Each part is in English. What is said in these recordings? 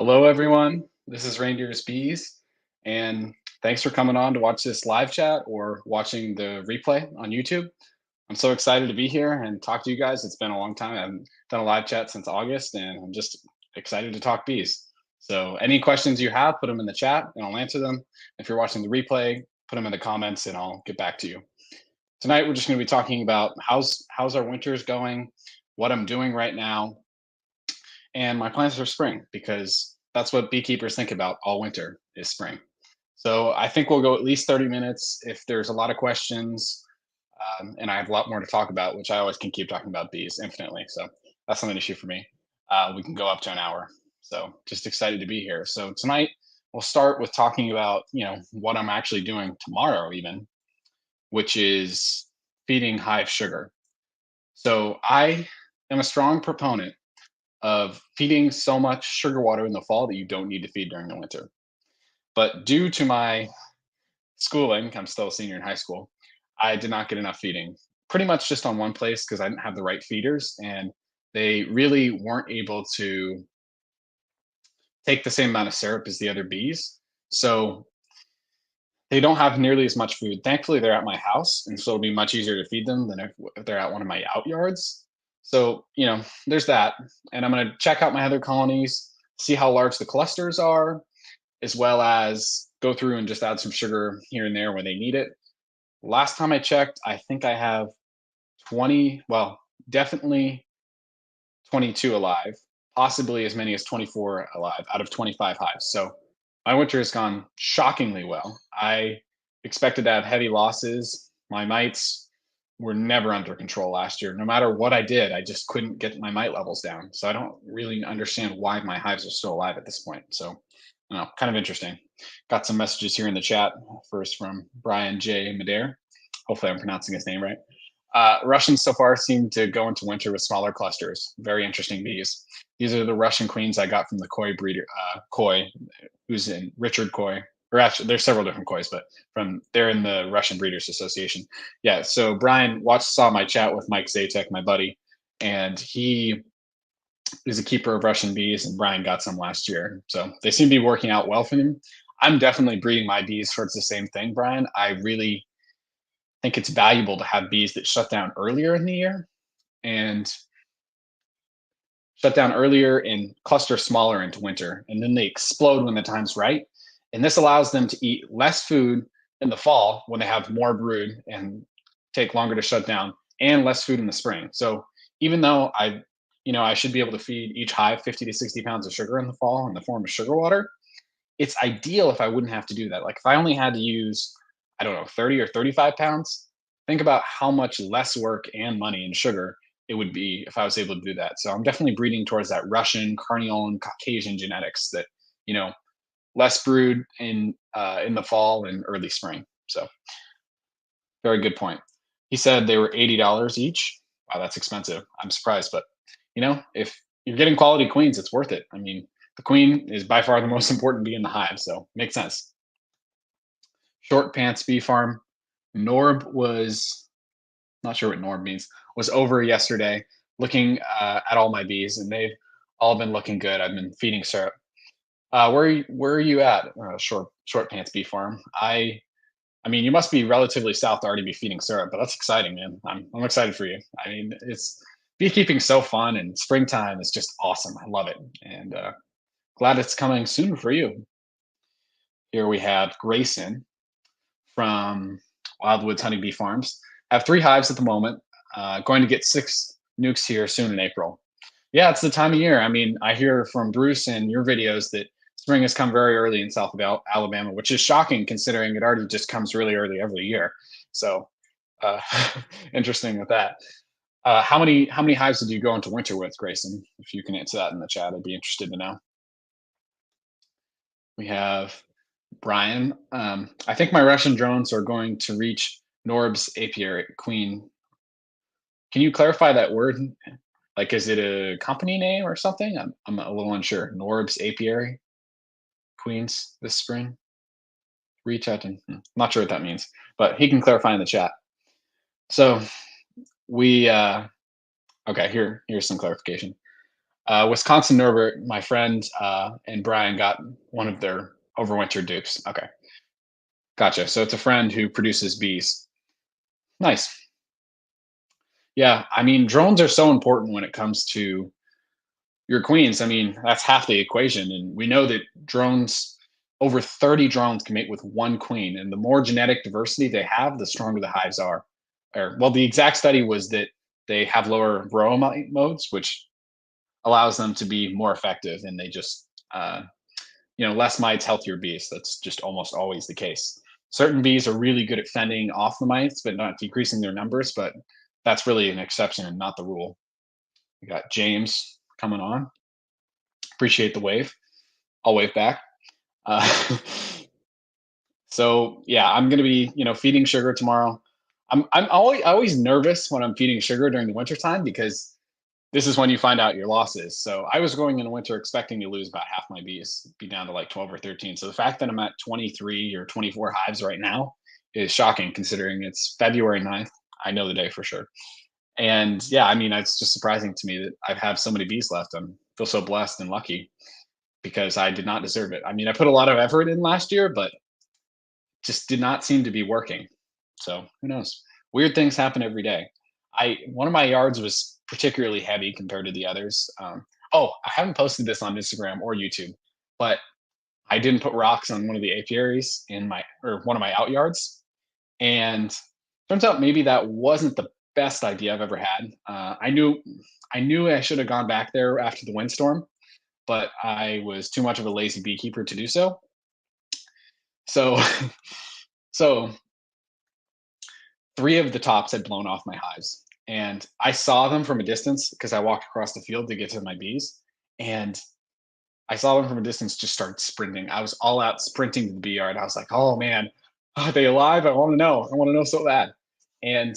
Hello, everyone. This is Reindeer's Bees, and thanks for coming on to watch this live chat or watching the replay on YouTube. I'm so excited to be here and talk to you guys. It's been a long time. I haven't done a live chat since August, and I'm just excited to talk bees. So, any questions you have, put them in the chat, and I'll answer them. If you're watching the replay, put them in the comments, and I'll get back to you. Tonight, we're just going to be talking about how's our winters going, what I'm doing right now, and my plans for spring because that's what beekeepers think about all winter is spring. So I think we'll go at least 30 minutes. If there's a lot of questions, and I have a lot more to talk about, which I always can keep talking about bees infinitely. So that's not an issue for me. We can go up to an hour. So just excited to be here. So tonight we'll start with talking about what I'm actually doing tomorrow, even, which is feeding hive sugar. So I am a strong proponent of feeding so much sugar water in the fall that you don't need to feed during the winter. But due to my schooling, I'm still a senior in high school, I did not get enough feeding. Pretty much just on one place because I didn't have the right feeders and they really weren't able to take the same amount of syrup as the other bees. So they don't have nearly as much food. Thankfully, they're at my house, and so it'll be much easier to feed them than if they're at one of my out yards. So, there's that. And I'm going to check out my other colonies, see how large the clusters are, as well as go through and just add some sugar here and there when they need it. Last time I checked, I think I have 20, well, definitely 22 alive, possibly as many as 24 alive out of 25 hives. So my winter has gone shockingly well. I expected to have heavy losses. My mites were never under control last year. No matter what I did, I just couldn't get my mite levels down. So I don't really understand why my hives are still alive at this point. So, kind of interesting. Got some messages here in the chat. First from Brian J. Madere. Hopefully, I'm pronouncing his name right. Russians so far seem to go into winter with smaller clusters. Very interesting bees. These are the Russian queens I got from the koi breeder, koi, who's in Richard Koi. Or actually, there's several different kois, but they're in the Russian Breeders Association. Yeah. So Brian saw my chat with Mike Zatek, my buddy, and he is a keeper of Russian bees, and Brian got some last year. So they seem to be working out well for him. I'm definitely breeding my bees towards the same thing, Brian. I really think it's valuable to have bees that shut down earlier in the year and shut down earlier and cluster smaller into winter. And then they explode when the time's right. And this allows them to eat less food in the fall when they have more brood and take longer to shut down, and less food in the spring. So even though I should be able to feed each hive 50 to 60 pounds of sugar in the fall in the form of sugar water, it's ideal if I wouldn't have to do that. Like if I only had to use, I don't know, 30 or 35 pounds, think about how much less work and money and sugar it would be if I was able to do that. So I'm definitely breeding towards that Russian, Carniolan, Caucasian genetics that, less brood in the fall and early spring. So very good point. He said they were $80 each. Wow, that's expensive. I'm surprised, but if you're getting quality queens, it's worth it. I mean, the queen is by far the most important bee in the hive, so makes sense. Short Pants Bee Farm. Norb was not sure what Norb means. Was over yesterday, looking at all my bees, and they've all been looking good. I've been feeding syrup. Where are you at, Short Pants Bee Farm? I mean, you must be relatively south to already be feeding syrup, but that's exciting, man. I'm excited for you. I mean, it's beekeeping so fun, and springtime is just awesome. I love it, and glad it's coming soon for you. Here we have Grayson from Wildwoods Honey Bee Farms. I have 3 hives at the moment. Going to get 6 nukes here soon in April. Yeah, it's the time of year. I mean, I hear from Bruce and your videos that spring has come very early in south of Alabama, which is shocking considering it already just comes really early every year. So uh, interesting with that. How many hives did you go into winter with, Grayson? If you can answer that in the chat, I'd be interested to know. We have Brian. I think my Russian drones are going to reach Norb's apiary queen. Can you clarify that word? Like, is it a company name or something? I'm a little unsure. Norb's apiary queens this spring. Reach out to. Not sure what that means, but he can clarify in the chat. So we okay. Here's some clarification. Wisconsin Norbert, my friend, and Brian got one of their overwinter dupes. Okay, gotcha. So it's a friend who produces bees. Nice. Yeah, I mean, drones are so important when it comes to your queens. I mean, that's half the equation, and we know that drones, over 30 drones can mate with one queen, and the more genetic diversity they have, the stronger the hives are. Or, well, the exact study was that they have lower varroa modes, which allows them to be more effective, and they just less mites, healthier bees. That's just almost always the case. Certain bees are really good at fending off the mites, but not decreasing their numbers. But that's really an exception and not the rule. We got James coming on. Appreciate the wave. I'll wave back. Uh, so yeah, I'm gonna be feeding sugar tomorrow. I'm always nervous when I'm feeding sugar during the wintertime because this is when you find out your losses. So I was going in the winter expecting to lose about half my bees, be down to like 12 or 13. So the fact that I'm at 23 or 24 hives right now is shocking considering it's February 9th. I know the day for sure. And yeah, I mean, it's just surprising to me that I have so many bees left. I feel so blessed and lucky because I did not deserve it. I mean, I put a lot of effort in last year, but just did not seem to be working. So who knows? Weird things happen every day. I One of my yards was particularly heavy compared to the others. Oh, I haven't posted this on Instagram or YouTube, but I didn't put rocks on one of the apiaries in my or one of my out yards, and turns out maybe that wasn't the best idea I've ever had. I knew I should have gone back there after the windstorm, but I was too much of a lazy beekeeper to do so. So, so three of the tops had blown off my hives, and I saw them from a distance because I walked across the field to get to my bees, and I saw them from a distance just start sprinting. I was all out sprinting to the bee yard. I was like, "Oh man, are they alive? I want to know. I want to know so bad." And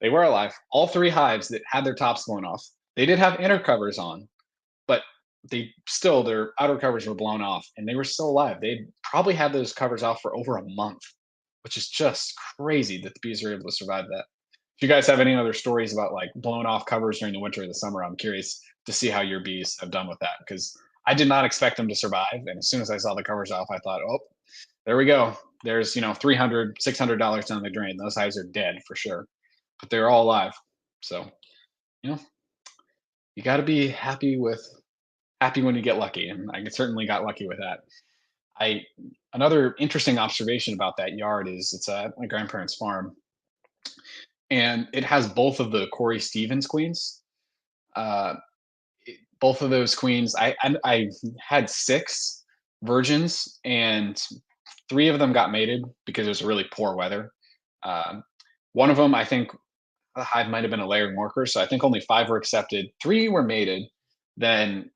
they were alive. All three hives that had their tops blown off. They did have inner covers on, but their outer covers were blown off, and they were still alive. They probably had those covers off for over a month, which is just crazy that the bees are able to survive that. If you guys have any other stories about like blown off covers during the winter or the summer, I'm curious to see how your bees have done with that because I did not expect them to survive. And as soon as I saw the covers off, I thought, oh, there we go. There's, $300, $600 down the drain. Those hives are dead for sure, but they're all alive. So, you know, you got to be happy when you get lucky. And I certainly got lucky with that. I Another interesting observation about that yard is it's at my grandparents' farm, and it has both of the Corey Stevens queens. Uh, Both of those queens, I had six virgins, and three of them got mated because it was really poor weather. Um, One of them, I think, the hive might have been a layering worker, so I think only five were accepted. Three were mated. Then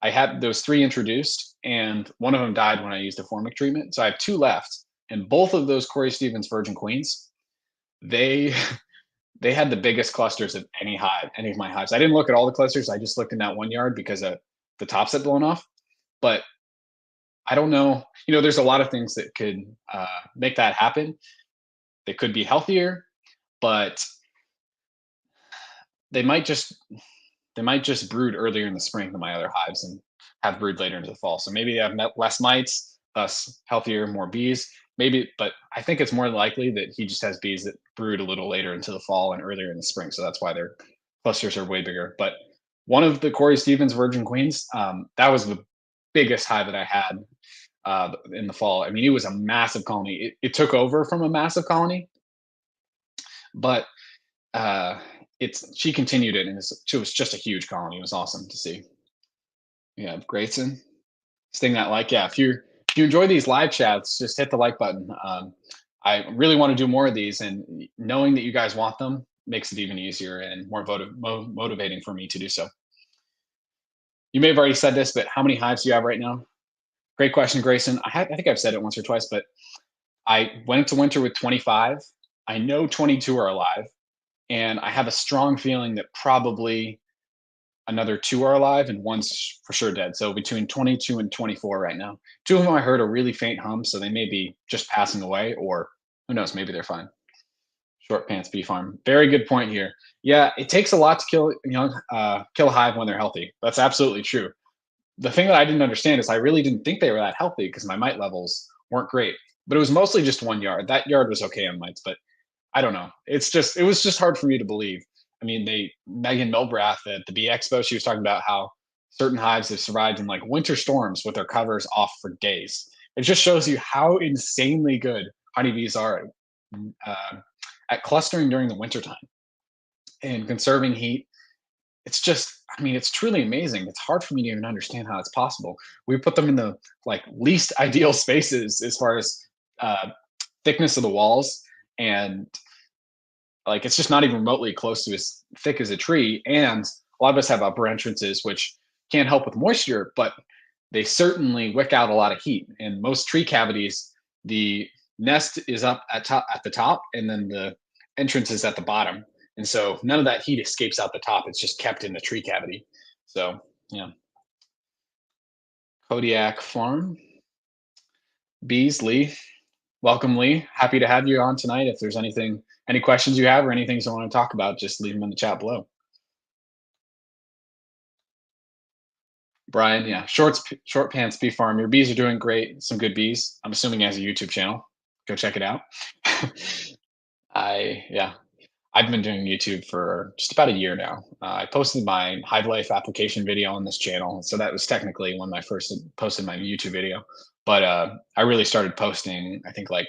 I had those three introduced, and one of them died when I used a formic treatment. So I have two left, and both of those Corey Stevens virgin queens, they they had the biggest clusters of any of my hives. I didn't look at all the clusters. I just looked in that one yard because the tops had blown off. But I don't know. There's a lot of things that could make that happen. They could be healthier, but they might just they might just brood earlier in the spring than my other hives and have brood later into the fall. So maybe they have less mites, thus healthier, more bees. Maybe, but I think it's more likely that he just has bees that brood a little later into the fall and earlier in the spring. So that's why their clusters are way bigger. But one of the Corey Stevens virgin queens, that was the biggest hive that I had in the fall. I mean, it was a massive colony. It took over from a massive colony, but uh, she continued it, and she was just a huge colony. It was awesome to see. Yeah, Grayson, sting that like. Yeah, if you enjoy these live chats, just hit the like button. I really want to do more of these, and knowing that you guys want them makes it even easier and more motivating for me to do so. You may have already said this, but how many hives do you have right now? Great question, Grayson. I think I've said it once or twice, but I went into winter with 25. I know 22 are alive, and I have a strong feeling that probably another two are alive and one's for sure dead. So between 22 and 24 right now. Two of them I heard a really faint hum, so they may be just passing away, or who knows, maybe they're fine. Short pants bee farm. Very good point here. Yeah, it takes a lot to kill a hive when they're healthy. That's absolutely true. The thing that I didn't understand is I really didn't think they were that healthy because my mite levels weren't great. But it was mostly just one yard. That yard was okay on mites, but I don't know. It was just hard for me to believe. I mean, Megan Milbrath at the Bee Expo, she was talking about how certain hives have survived in like winter storms with their covers off for days. It just shows you how insanely good honeybees are uh, at clustering during the wintertime and conserving heat. It's just, I mean, it's truly amazing. It's hard for me to even understand how it's possible. We put them in the like least ideal spaces as far as uh, thickness of the walls, and like it's just not even remotely close to as thick as a tree. And a lot of us have upper entrances, which can help with moisture, but they certainly wick out a lot of heat. In most tree cavities, the nest is up at the top, and then the entrance is at the bottom. And so none of that heat escapes out the top. It's just kept in the tree cavity. So yeah, Kodiak Farm, Bees, Lee. Welcome, Lee. Happy to have you on tonight. If there's any questions you have or anything you want to talk about, just leave them in the chat below. Brian, yeah, short pants bee farm. Your bees are doing great. Some good bees. I'm assuming he has a YouTube channel. Go check it out. Yeah, I've been doing YouTube for just about a year now. I posted my Hive Life application video on this channel, so that was technically when I first posted my YouTube video. But I really started posting, I think, like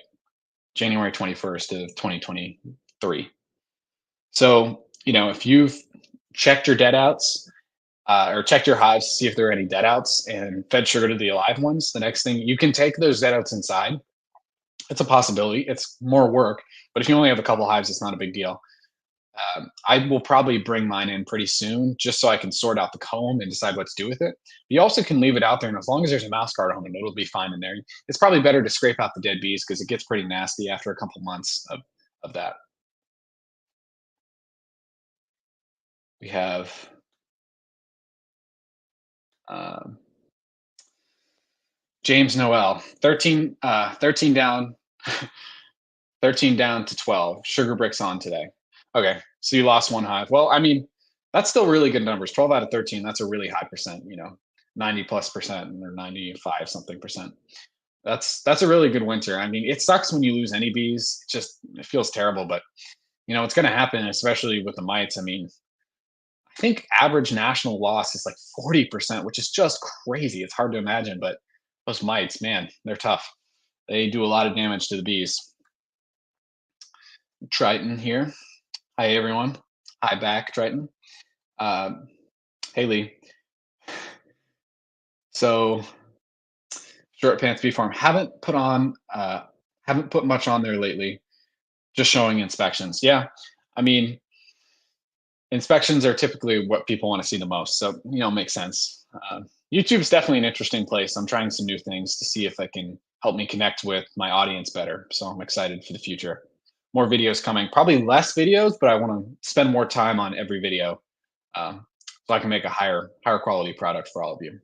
January 21st of 2023. So, if you've checked your dead outs or checked your hives to see if there are any dead outs and fed sugar to the alive ones, the next thing you can take those dead outs inside. It's a possibility. It's more work, but if you only have a couple hives, it's not a big deal. I will probably bring mine in pretty soon just so I can sort out the comb and decide what to do with it. You also can leave it out there, and as long as there's a mouse guard on it, it'll be fine in there. It's probably better to scrape out the dead bees because it gets pretty nasty after a couple months of that. We have um, James Noel, 13 down, 13 down to 12. Sugar bricks on today. Okay, so you lost one hive. Well, I mean, that's still really good numbers. 12 out of 13, that's a really high percent, 90 plus percent or 95 something percent. That's a really good winter. I mean, it sucks when you lose any bees. It feels terrible, but it's going to happen, especially with the mites. I mean, I think average national loss is like 40%, which is just crazy. It's hard to imagine, but those mites, man, they're tough. They do a lot of damage to the bees. Triton here. Hi, everyone. Hi back, Triton. Um, hey, Lee. So, Short Pants Bee Farm haven't put much on there lately. Just showing inspections. Yeah, I mean, inspections are typically what people want to see the most. So, makes sense. YouTube is definitely an interesting place. I'm trying some new things to see if I can help me connect with my audience better. So I'm excited for the future. More videos coming, probably less videos, but I want to spend more time on every video so I can make a higher quality product for all of you.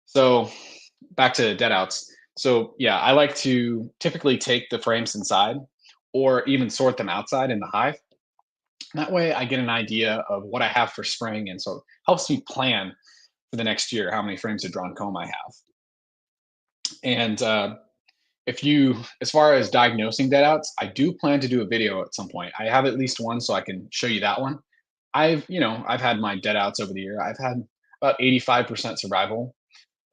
So back to dead outs. So yeah, I like to typically take the frames inside or even sort them outside in the hive. That way I get an idea of what I have for spring. And so it helps me plan for the next year how many frames of drawn comb I have. And as far as diagnosing dead outs, I do plan to do a video at some point. I have at least one, so I can show you that one. I've had my dead outs over the year. I've had about 85% survival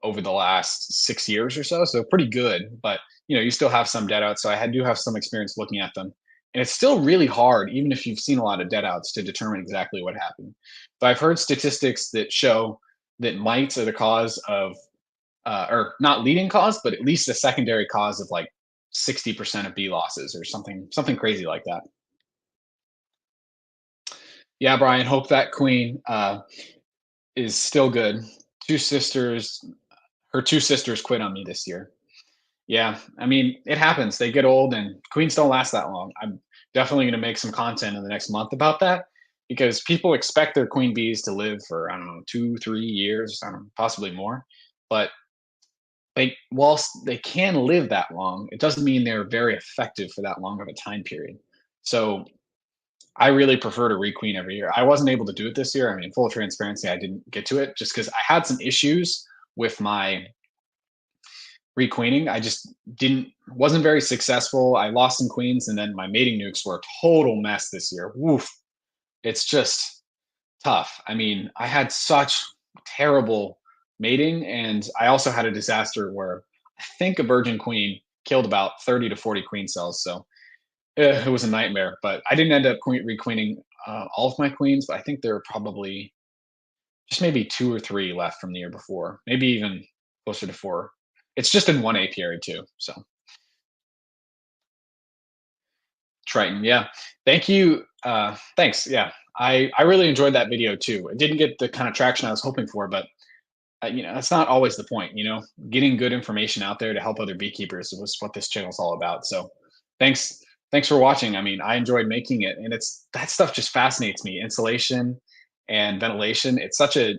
over the last 6 years or so. So pretty good, but you still have some dead outs. So do have some experience looking at them. And it's still really hard, even if you've seen a lot of dead outs, to determine exactly what happened. But I've heard statistics that show that mites are the cause of, or not leading cause, but at least a secondary cause of like 60% of bee losses or something crazy like that. Yeah, Brian, hope that queen is still good. Her two sisters quit on me this year. Yeah, I mean, it happens. They get old and queens don't last that long. I'm definitely going to make some content in the next month about that because people expect their queen bees to live for, I don't know, 2, 3 years, I don't know, possibly more. But whilst they can live that long, it doesn't mean they're very effective for that long of a time period. So I really prefer to requeen every year. I wasn't able to do it this year. I mean, full transparency, I didn't get to it just because I had some issues with my requeening. I just didn't wasn't very successful. I lost some queens, and then my mating nukes were a total mess this year. Woof. It's just tough. I mean, I had such terrible mating, and I also had a disaster where I think a virgin queen killed about 30 to 40 queen cells. So it was a nightmare. But I didn't end up requeening all of my queens, but I think there were probably just maybe two or three left from the year before, maybe even closer to four. It's just in one apiary too. So Triton, yeah. Thank you. Thanks. Yeah. I really enjoyed that video too. It didn't get the kind of traction I was hoping for, but that's not always the point. Getting good information out there to help other beekeepers was what this channel is all about. So, thanks, thanks for watching. I mean, I enjoyed making it, and it's that stuff just fascinates me. Insulation and ventilation. It's such a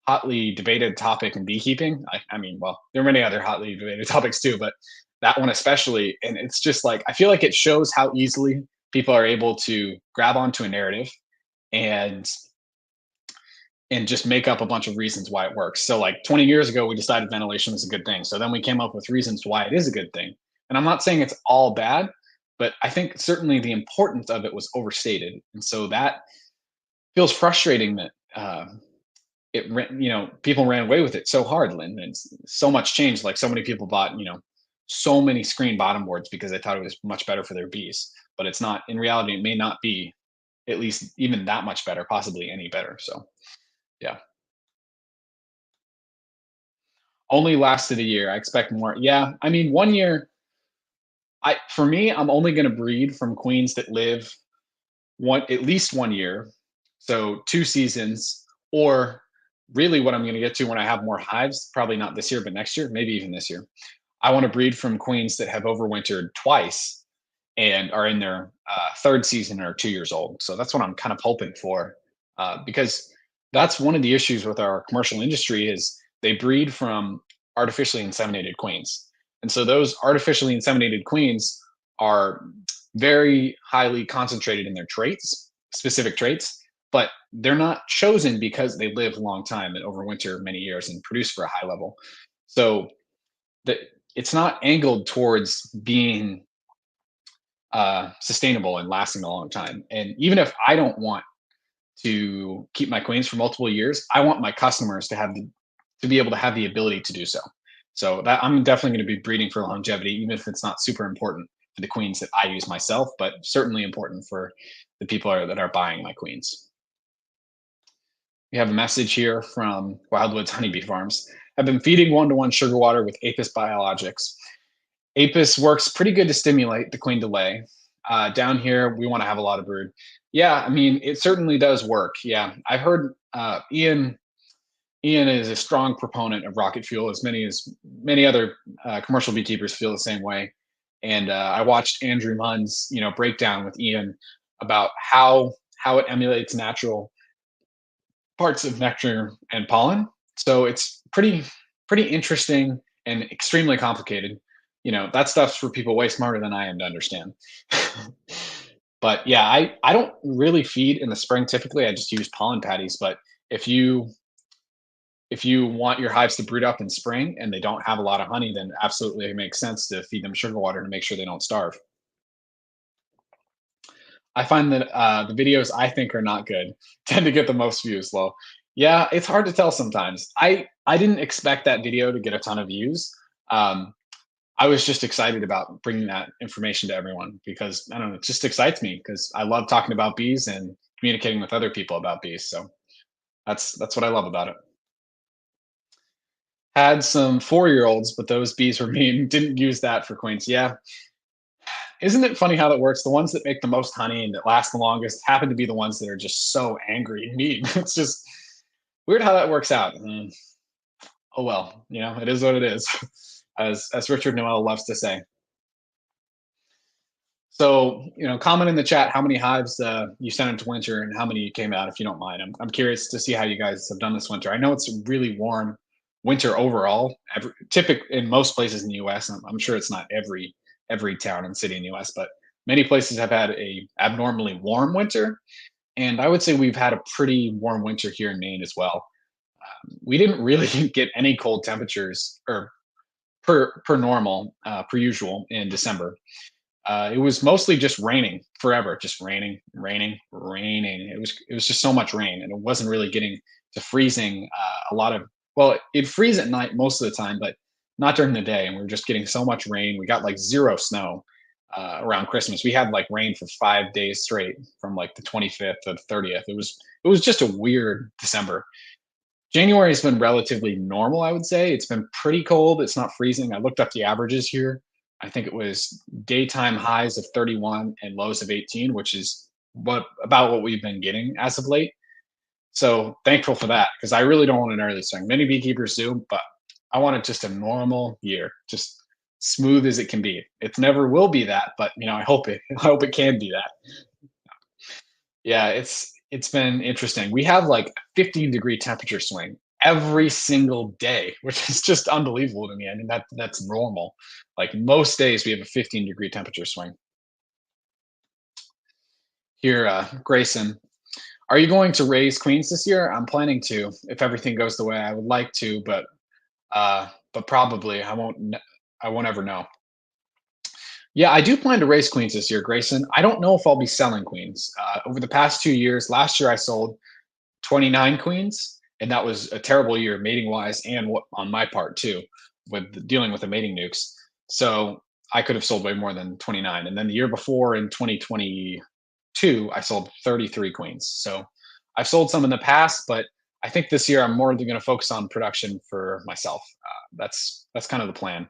hotly debated topic in beekeeping. I mean, well, there are many other hotly debated topics too, but that one especially. And it's just like I feel like it shows how easily people are able to grab onto a narrative and just make up a bunch of reasons why it works. So like 20 years ago, we decided ventilation was a good thing. So then we came up with reasons why it is a good thing. And I'm not saying it's all bad, but I think certainly the importance of it was overstated. And so that feels frustrating that people ran away with it so hard, Lynn, and so much changed. Like so many people bought, so many screen bottom boards because they thought it was much better for their bees. But it's not. In reality, it may not be at least even that much better, possibly any better. So yeah. Only lasted a year. I expect more. Yeah, I mean, 1 year. For me, I'm only going to breed from queens that live at least 1 year, so 2 seasons, or really what I'm going to get to when I have more hives. Probably not this year, but next year, maybe even this year. I want to breed from queens that have overwintered twice and are in their third season or 2 years old. So that's what I'm kind of hoping for, because that's one of the issues with our commercial industry is they breed from artificially inseminated queens, and so those artificially inseminated queens are very highly concentrated in their traits, specific traits, but they're not chosen because they live a long time and overwinter many years and produce for a high level. So that it's not angled towards being sustainable and lasting a long time. And even if I don't want to keep my queens for multiple years, I want my customers to be able to have the ability to do so. So that I'm definitely going to be breeding for longevity, even if it's not super important for the queens that I use myself, but certainly important for the people that are buying my queens. We have a message here from Wildwoods Honeybee Farms. I've been feeding one-to-one sugar water with Apis biologics. Apis works pretty good to stimulate the queen to lay. Down here, we want to have a lot of brood. Yeah, I mean, it certainly does work. Yeah, I've heard Ian. Ian is a strong proponent of rocket fuel, as many other commercial beekeepers feel the same way. And I watched Andrew Munn's breakdown with Ian about how it emulates natural parts of nectar and pollen. So it's pretty interesting and extremely complicated. That stuff's for people way smarter than I am to understand. But yeah, I don't really feed in the spring typically. I just use pollen patties. But if you want your hives to breed up in spring and they don't have a lot of honey, then absolutely it makes sense to feed them sugar water to make sure they don't starve. I find that the videos I think are not good tend to get the most views. Low. Yeah, it's hard to tell sometimes. I didn't expect that video to get a ton of views. I was just excited about bringing that information to everyone because I don't know, it just excites me because I love talking about bees and communicating with other people about bees. So that's what I love about it. Had some 4-year-olds, but those bees were mean. Didn't use that for queens. Yeah, isn't it funny how that works? The ones that make the most honey and that last the longest happen to be the ones that are just so angry and mean. It's just weird how that works out. Oh well, it is what it is, as Richard Noel loves to say. So, comment in the chat how many hives you sent into winter and how many came out, if you don't mind. I'm curious to see how you guys have done this winter. I know it's really warm winter overall. Typic in most places in the U.S. I'm sure it's not every town and city in the U.S., but many places have had a abnormally warm winter, and I would say we've had a pretty warm winter here in Maine as well. We didn't really get any cold temperatures or per normal per usual in December. It was mostly just raining forever, just raining, raining, raining. It was just so much rain, and it wasn't really getting to freezing. A lot of well, it freeze at night most of the time, but not during the day. And we were just getting so much rain. We got like zero snow around Christmas. We had like rain for 5 days straight, from like the 25th to the 30th. It was just a weird December. January has been relatively normal, I would say. It's been pretty cold. It's not freezing. I looked up the averages here. I think it was daytime highs of 31 and lows of 18, which is what we've been getting as of late. So thankful for that, because I really don't want an early swing. Many beekeepers do, but I want it just a normal year, just smooth as it can be. It never will be that, but I hope it. I hope it can be that. Yeah, it's been interesting. We have like a 15-degree temperature swing every single day, which is just unbelievable to me. I mean, that's normal. Like most days, we have a 15-degree temperature swing. Here, Grayson, are you going to raise queens this year? I'm planning to, if everything goes the way I would like to, but probably I won't. I won't ever know. Yeah, I do plan to raise queens this year, Grayson. I don't know if I'll be selling queens. Over the past 2 years, last year I sold 29 queens, and that was a terrible year mating wise and on my part too, with dealing with the mating nukes. So I could have sold way more than 29. And then the year before in 2022, I sold 33 queens. So I've sold some in the past, but I think this year I'm more going to focus on production for myself. That's kind of the plan.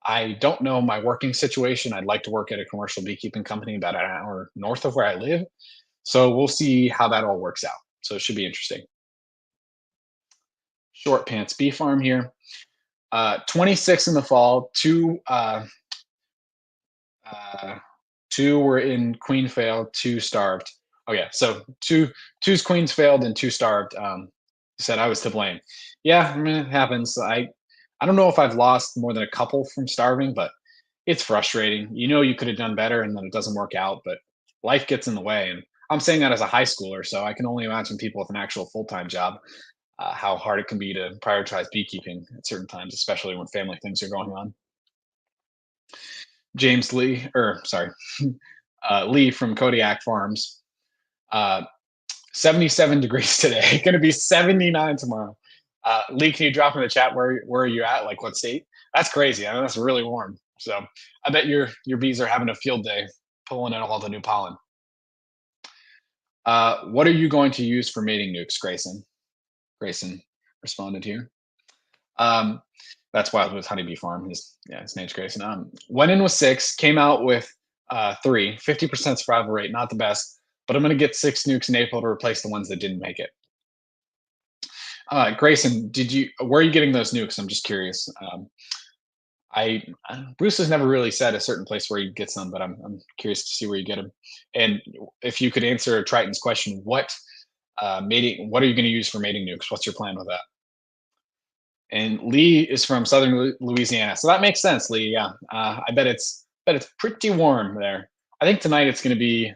I don't know my working situation. I'd like to work at a commercial beekeeping company about an hour north of where I live. So we'll see how that all works out. So it should be interesting. Short Pants Bee Farm here. 26 in the fall. Uh, two were in queen failed, two starved. Oh yeah, so two's queens failed and two starved. Said I was to blame. Yeah, I mean it happens. I don't know if I've lost more than a couple from starving, but it's frustrating. You could have done better, and then it doesn't work out, but life gets in the way. And I'm saying that as a high schooler, so I can only imagine people with an actual full time job, how hard it can be to prioritize beekeeping at certain times, especially when family things are going on. James Lee, or sorry, Lee from Kodiak Farms. Uh, 77 degrees today. Going to be 79 tomorrow. Lee, can you drop in the chat where you're at? Like what state? That's crazy. I know that's really warm. So I bet your bees are having a field day pulling in all the new pollen. What are you going to use for mating nukes, Grayson? Grayson responded here. Um, that's Wildwoods Honeybee Farm. His name's Grayson. Went in with 6, came out with 3, 50% survival rate, not the best, but I'm going to get 6 nukes in April to replace the ones that didn't make it. Grayson, where are you getting those nukes? I'm just curious. I Bruce has never really said a certain place where he gets them, but I'm curious to see where you get them. And if you could answer Triton's question, what what are you going to use for mating nukes? What's your plan with that? And Lee is from Southern Louisiana, so that makes sense, Lee. Yeah, I bet it's pretty warm there. I think tonight it's going to be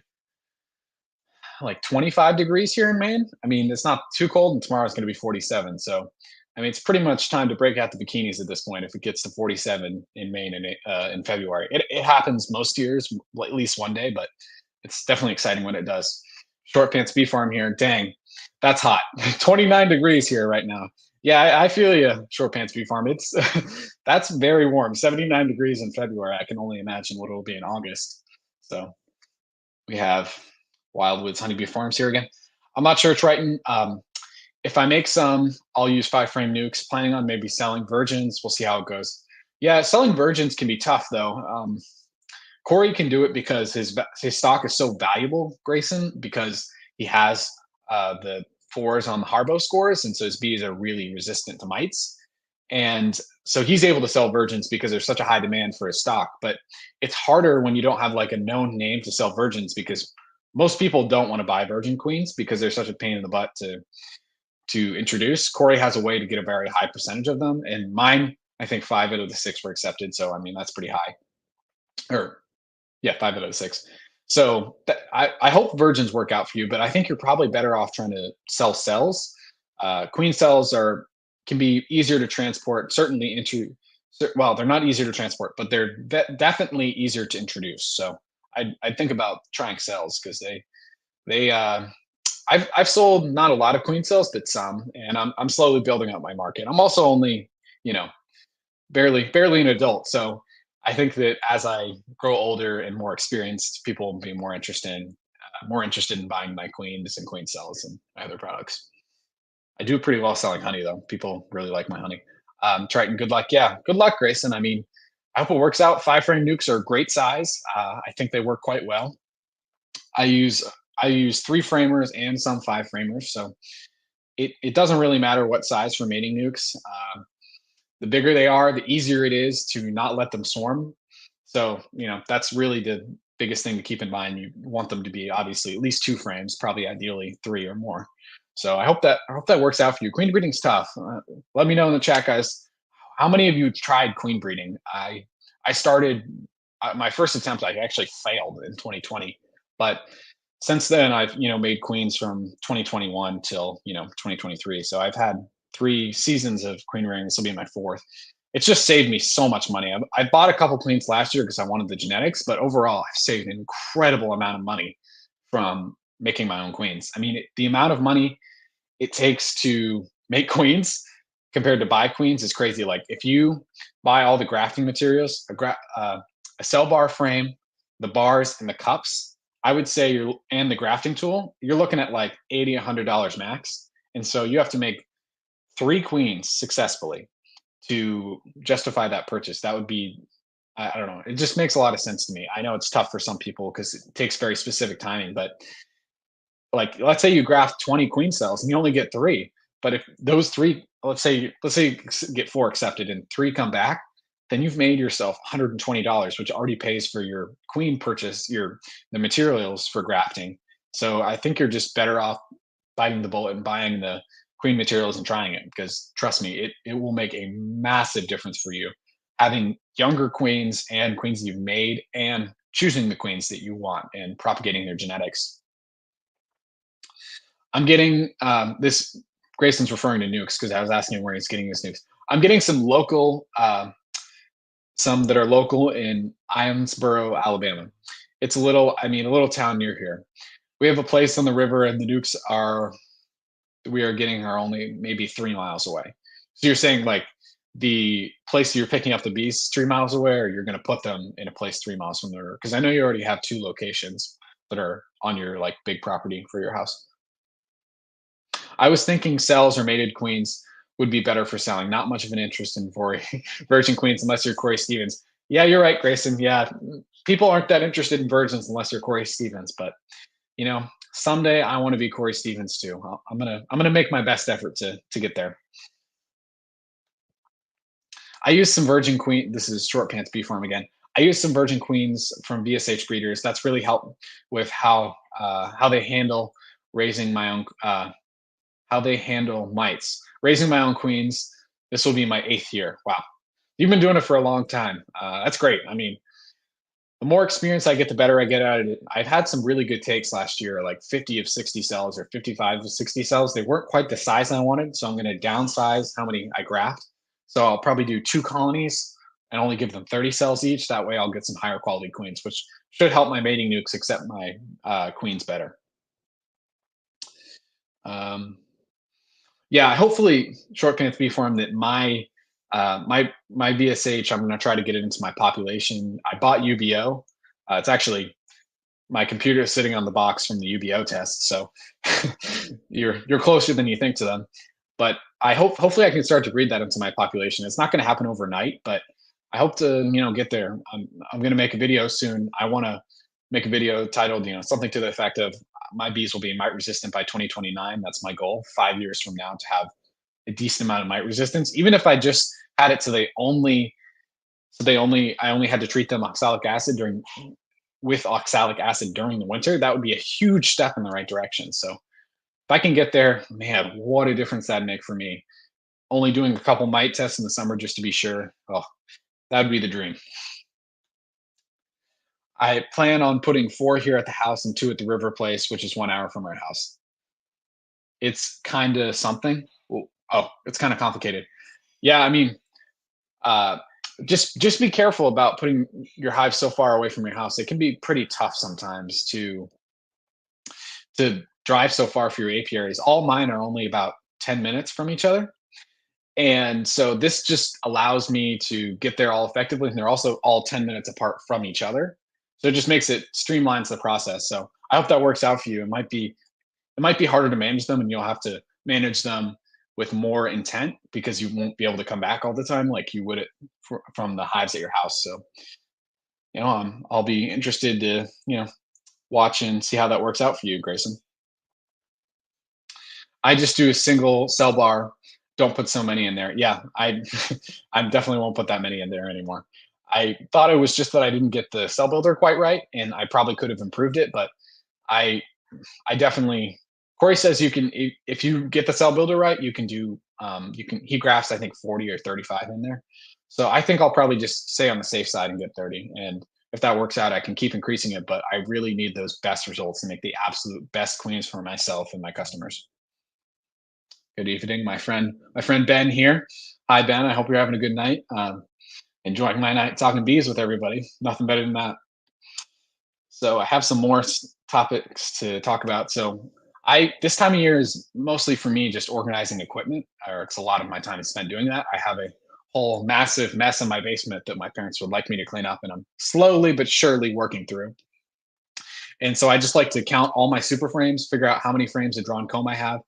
like 25 degrees here in Maine. I mean, it's not too cold, and tomorrow it's going to be 47. So, I mean, it's pretty much time to break out the bikinis at this point. If it gets to 47 in Maine in February, it happens most years, at least one day, but it's definitely exciting when it does. Short Pants Bee Farm here. Dang, that's hot. 29 degrees here right now. Yeah, I feel you, Short Pants Bee Farm. It's that's very warm. 79 degrees in February. I can only imagine what it will be in August. So we have Wildwoods Honeybee Farms here again. I'm not sure, Triton. If I make some, I'll use 5 frame nukes. Planning on maybe selling virgins. We'll see how it goes. Yeah, selling virgins can be tough though. Corey can do it because his stock is so valuable, Grayson, because he has the 4s on the Harbo scores, and so his bees are really resistant to mites. And so he's able to sell virgins because there's such a high demand for his stock. But it's harder when you don't have like a known name to sell virgins, because most people don't want to buy virgin queens because they're such a pain in the butt to to introduce. Corey has a way to get a very high percentage of them, and mine, I think 5 out of the 6 were accepted. So I mean that's pretty high. Or yeah, 5 out of the 6. So I hope virgins work out for you, but I think you're probably better off trying to sell cells. Queen cells are can be easier to transport. Certainly into well, they're not easier to transport, but they're definitely easier to introduce. So I'd think about trying cells because they I've sold not a lot of queen cells, but some, and I'm slowly building up my market. I'm also only, you know, barely an adult. So I think that as I grow older and more experienced, people will be more interested in buying my queens and queen cells and my other products. I do pretty well selling honey though. People really like my honey. Triton, good luck. Yeah, good luck, Grayson. I mean, I hope it works out. 5 frame nukes are a great size. I think they work quite well. I use I use 3 framers and some 5 framers, so it doesn't really matter what size for mating nukes. The bigger they are, the easier it is to not let them swarm. So, you know, that's really the biggest thing to keep in mind. You want them to be obviously at least 2 frames, probably ideally 3 or more. So I hope that works out for you. Queen breeding's tough. Let me know in the chat, guys. How many of you tried queen breeding? I started my first attempt. I actually failed in 2020, but since then I've made queens from 2021 till 2023. So I've had 3 seasons of queen rearing. This will be my fourth. It's just saved me so much money. I bought a couple queens last year because I wanted the genetics, but overall I've saved an incredible amount of money from making my own queens. I mean, the amount of money it takes to make queens compared to buy queens is crazy. Like if you buy all the grafting materials, a cell bar frame, the bars and the cups, I would say and the grafting tool, you're looking at like $80, $100 max. And so you have to make 3 queens successfully to justify that purchase. That would be, I don't know. It just makes a lot of sense to me. I know it's tough for some people because it takes very specific timing, but like let's say you graft 20 queen cells and you only get 3, but if those 3, let's say you get 4 accepted and 3 come back, then you've made yourself $120, which already pays for your queen purchase, the materials for grafting. So I think you're just better off biting the bullet and buying the queen materials and trying it, because trust me, it will make a massive difference for you having younger queens and queens that you've made and choosing the queens that you want and propagating their genetics. I'm getting this. Grayson's referring to nukes because I was asking him where he's getting his nukes. I'm getting some that are local in Iamsboro, Alabama. It's a little town near here. We have a place on the river, and the nukes we are getting are only maybe 3 miles away. So you're saying like the place you're picking up the bees is 3 miles away, or you're going to put them in a place 3 miles from the river? Because I know you already have 2 locations that are on your like big property for your house. I was thinking cells or mated queens would be better for selling. Not much of an interest in virgin queens unless you're Corey Stevens. Yeah, you're right, Grayson. Yeah, people aren't that interested in virgins unless you're Corey Stevens. But someday I want to be Corey Stevens too. I'm gonna make my best effort to get there. I use some virgin queen. This is short pants bee farm again. I use some virgin queens from VSH breeders. That's really helped with how they handle raising my own how they handle mites. Raising my own queens. This will be my 8th year. Wow, you've been doing it for a long time. That's great. I mean, the more experience I get, the better I get at it. I've had some really good takes last year, like 50 of 60 cells or 55 of 60 cells. They weren't quite the size I wanted, so I'm going to downsize how many I graft. So I'll probably do 2 colonies and only give them 30 cells each. That way I'll get some higher quality queens, which should help my mating nukes accept my queens better. Yeah, hopefully short pants bee farm that my VSH, I'm going to try to get it into my population. I bought UBO. It's actually my computer is sitting on the box from the UBO test, so you're closer than you think to them. But hopefully I can start to breed that into my population. It's not going to happen overnight, but I hope to get there. I'm going to make a video soon. I want to make a video titled something to the effect of my bees will be mite resistant by 2029. That's my goal. 5 years from now to have a decent amount of mite resistance. Even if I just had it I only had to treat them with oxalic acid during the winter, that would be a huge step in the right direction. So if I can get there, man, what a difference that'd make for me. Only doing a couple mite tests in the summer just to be sure. Oh, that'd be the dream. I plan on putting 4 here at the house and 2 at the river place, which is 1 hour from our house. It's kinda something. It's kinda complicated. Yeah, I mean, uh, just be careful about putting your hive so far away from your house. It can be pretty tough sometimes to drive so far for your apiaries. All mine are only about 10 minutes from each other. And so this just allows me to get there all effectively. And they're also all 10 minutes apart from each other. So it just makes it streamlines the process. So I hope that works out for you. It might be harder to manage them and you'll have to manage them with more intent because you won't be able to come back all the time like you would from the hives at your house. So, I'll be interested to, watch and see how that works out for you, Grayson. I just do a single cell bar. Don't put so many in there. Yeah, I definitely won't put that many in there anymore. I thought it was just that I didn't get the cell builder quite right, and I probably could have improved it, but I I definitely Corey says you can if you get the cell builder right, you can do he grafts I think 40 or 35 in there. So I think I'll probably just stay on the safe side and get 30. And if that works out, I can keep increasing it, but I really need those best results to make the absolute best queens for myself and my customers. Good evening, my friend Ben here. Hi Ben, I hope you're having a good night. Enjoying my night talking bees with everybody. Nothing better than that. So I have some more topics to talk about. So I this time of year is mostly for me just organizing equipment, or it's a lot of my time is spent doing that. I have a whole massive mess in my basement that my parents would like me to clean up, and I'm slowly but surely working through. And so I just like to count all my super frames, figure out how many frames of drawn comb I have,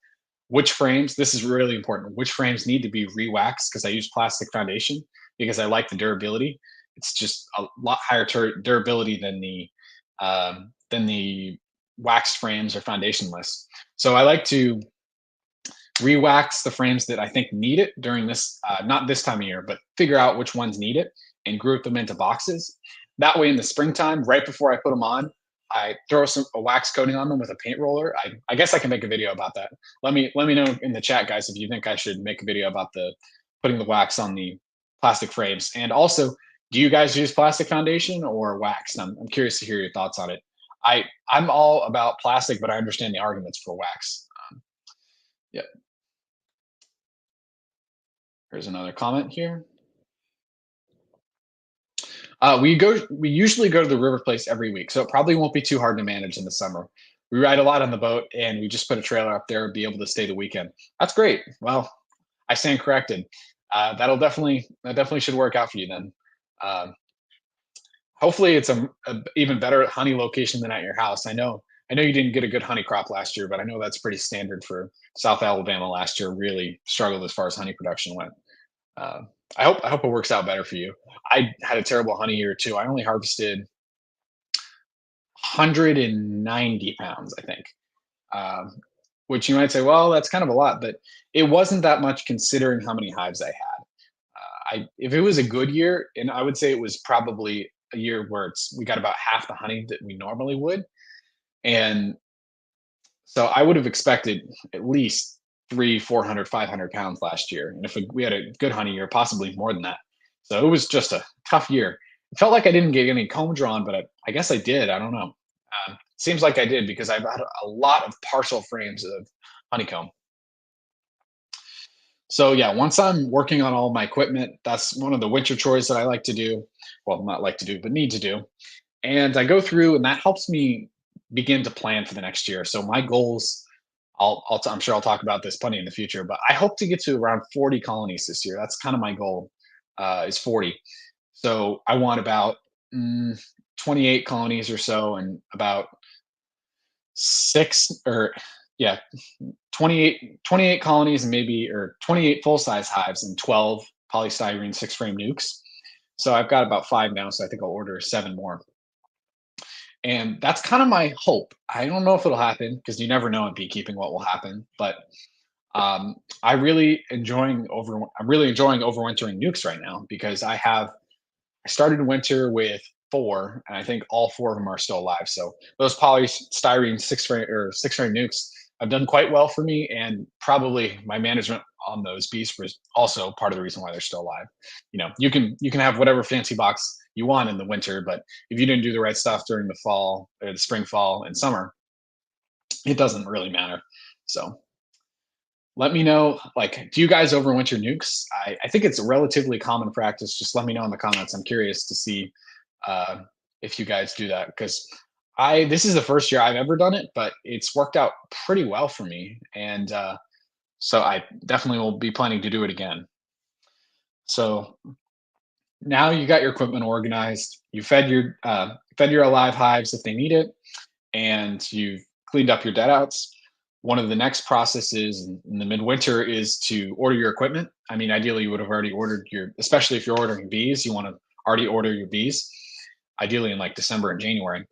which frames, this is really important, which frames need to be re-waxed because I use plastic foundation because I like the durability. It's just a lot higher durability than the waxed frames or foundationless. So I like to re-wax the frames that I think need it during this, not this time of year, but figure out which ones need it and group them into boxes. That way, in the springtime, right before I put them on, I throw a wax coating on them with a paint roller. I guess I can make a video about that. Let me know in the chat, guys, if you think I should make a video about the putting the wax on the plastic frames. And also, do you guys use plastic foundation or wax? I'm curious to hear your thoughts on it. I'm all about plastic, but I understand the arguments for wax. Yeah, here's another comment here. We usually go to the river place every week, so it probably won't be too hard to manage in the summer. We ride a lot on the boat, and we just put a trailer up there, be able to stay the weekend. That's great. Well, I stand corrected. That definitely should work out for you then. Um, Hopefully, it's a even better honey location than at your house. I know you didn't get a good honey crop last year, but I know that's pretty standard for South Alabama last year. Really struggled as far as honey production went. Uh, I hope it works out better for you. I had a terrible honey year too. I only harvested 190 pounds, I think. Um, which you might say, well, that's kind of a lot, but it wasn't that much considering how many hives I had. If it was a good year, and I would say it was probably a year where we got about half the honey that we normally would, and so I would have expected at least 400, 500 pounds last year. And if we had a good honey year, possibly more than that. So it was just a tough year. It felt like I didn't get any comb drawn, but I guess I did. I don't know. Seems like I did because I've had a lot of partial frames of honeycomb. So yeah, once I'm working on all my equipment, that's one of the winter chores that I like to do. Well, not like to do, but need to do. And I go through, and that helps me begin to plan for the next year. So my goals, I'm sure I'll talk about this plenty in the future, but I hope to get to around 40 colonies this year. That's kind of my goal, is 40. So I want about 28 colonies or so, and about six or yeah, 28 colonies and maybe or 28 full size hives and 12 polystyrene 6 frame nukes. So I've got about 5 now, so I think I'll order 7 more. And that's kind of my hope. I don't know if it'll happen because you never know in beekeeping what will happen, but I'm really enjoying overwintering nukes right now because I started winter with 4, and I think all 4 of them are still alive. So those polystyrene 6 frame nukes, have done quite well for me, and probably my management on those bees was also part of the reason why they're still alive. You can have whatever fancy box you want in the winter, but if you didn't do the right stuff during the fall or the spring, fall, and summer, it doesn't really matter. So let me know, like, do you guys overwinter nukes? I think it's a relatively common practice. Just let me know in the comments. I'm curious to see uh, if you guys do that, because I this is the first year I've ever done it, but it's worked out pretty well for me, and so I definitely will be planning to do it again. So now you got your equipment organized. You fed your alive hives if they need it, and you've cleaned up your dead outs. One of the next processes in the midwinter is to order your equipment. I mean, ideally, you would have already ordered your, especially if you're ordering bees, you want to already order your bees, ideally in like December and January.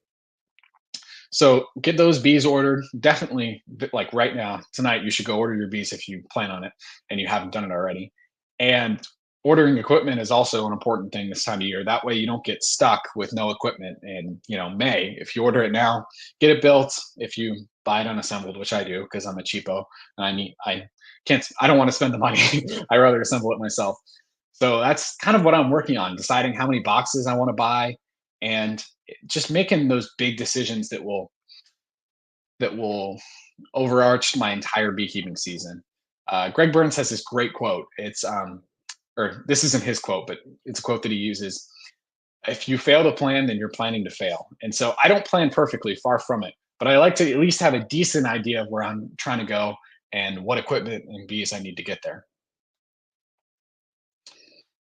So get those bees ordered. Definitely, like right now, tonight, you should go order your bees if you plan on it and you haven't done it already. And ordering equipment is also an important thing this time of year. That way, you don't get stuck with no equipment in May. If you order it now, get it built. If you buy it unassembled, which I do because I'm a cheapo and I don't want to spend the money. I rather assemble it myself. So that's kind of what I'm working on, deciding how many boxes I want to buy and just making those big decisions that will overarch my entire beekeeping season. Greg Burns has this great quote. Or this isn't his quote, but it's a quote that he uses. If you fail to plan, then you're planning to fail. And so I don't plan perfectly, far from it, but I like to at least have a decent idea of where I'm trying to go and what equipment and bees I need to get there.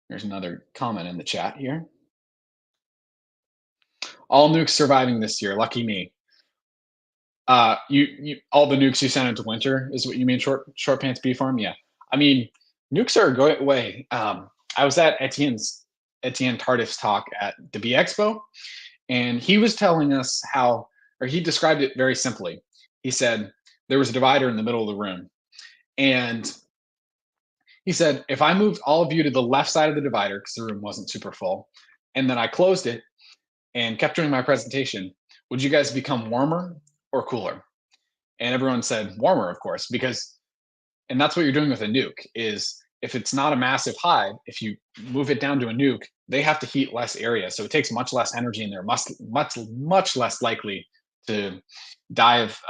There's another comment in the chat here. All nukes surviving this year. Lucky me. You all the nukes you sent into winter is what you mean? Short pants bee farm? Yeah. I mean, nukes are a great way. I was at Etienne Tardif's talk at the Bee Expo, and he was telling us how, or he described it very simply. He said there was a divider in the middle of the room, and he said if I moved all of you to the left side of the divider because the room wasn't super full, and then I closed it and kept doing my presentation, would you guys become warmer or cooler? And everyone said warmer, of course, because, and that's what you're doing with a nuke is if it's not a massive hive, if you move it down to a nuke, they have to heat less area. So it takes much less energy and they're much less likely to die of,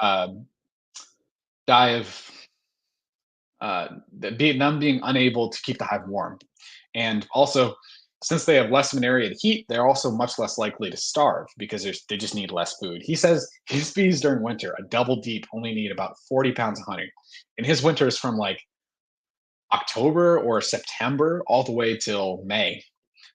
die of them being unable to keep the hive warm. And also, since they have less of an area to heat, they're also much less likely to starve because they just need less food. He says his bees during winter, a double deep, only need about 40 pounds of honey. And his winter is from like October or September all the way till May.